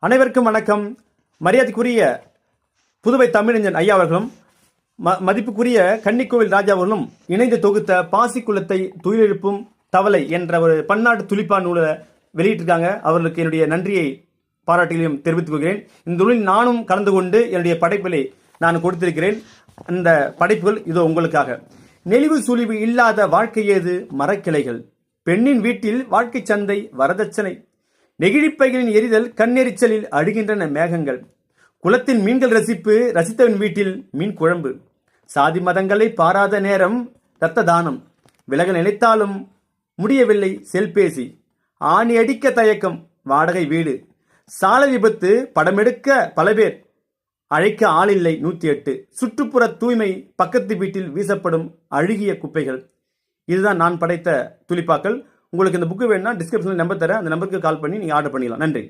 அனைவருக்கும் வணக்கம். மரியாதைக்குரிய புதுவை தமிழஞ்சன் ஐயா அவர்களும் மதிப்புக்குரிய கன்னிக்கோவில் ராஜா அவர்களும் இணைந்து தொகுத்த பாசிக்குளத்தை துயிலெழுப்பும் தவளை என்ற ஒரு பன்னாட்டு துளிப்பா நூலை வெளியிட்டிருக்காங்க. அவர்களுக்கு என்னுடைய நன்றியை பாராட்டிகளையும் தெரிவித்துக் கொள்கிறேன். இந்த நூலில் நானும் கலந்து கொண்டு என்னுடைய படைப்புகளை நான் கொடுத்திருக்கிறேன். அந்த படைப்புகள் இதோ உங்களுக்காக. நெளிவு சுழிவு இல்லாத வாழ்க்கை ஏது மரக்கிளைகள், பெண்ணின் வீட்டில் வாழ்க்கை சந்தை வரதட்சணை, நெகிழிப்பைகளின் எரிதல் கண்ணெரிச்சலில் அழுகின்றன மேகங்கள், குளத்தின் மீன்கள் ரசித்தவன் வீட்டில் மீன் குழம்பு, சாதி மதங்களை பாராத நேரம் இரத்த தானம், விலக நினைத்தாலும் முடியவில்லை செல்பேசி, ஆணி அடிக்க தயக்கம் வாடகை வீடு, சாலை விபத்து படமெடுக்க பல பேர், அழைக்க ஆளில்லை 108, சுற்றுப்புற தூய்மை, பக்கத்து வீட்டில் வீசப்படும் அழுகிய குப்பைகள். இதுதான் நான் படைத்த துளிப்பாக்கள். உங்களுக்கு இந்த புக்கு வேணும்னா டிஸ்கிரிப்ஷனில் நம்பர் தரேன். அந்த நம்பருக்கு கால் பண்ணி நீங்கள் ஆர்டர் பண்ணிடலாம். நன்றி.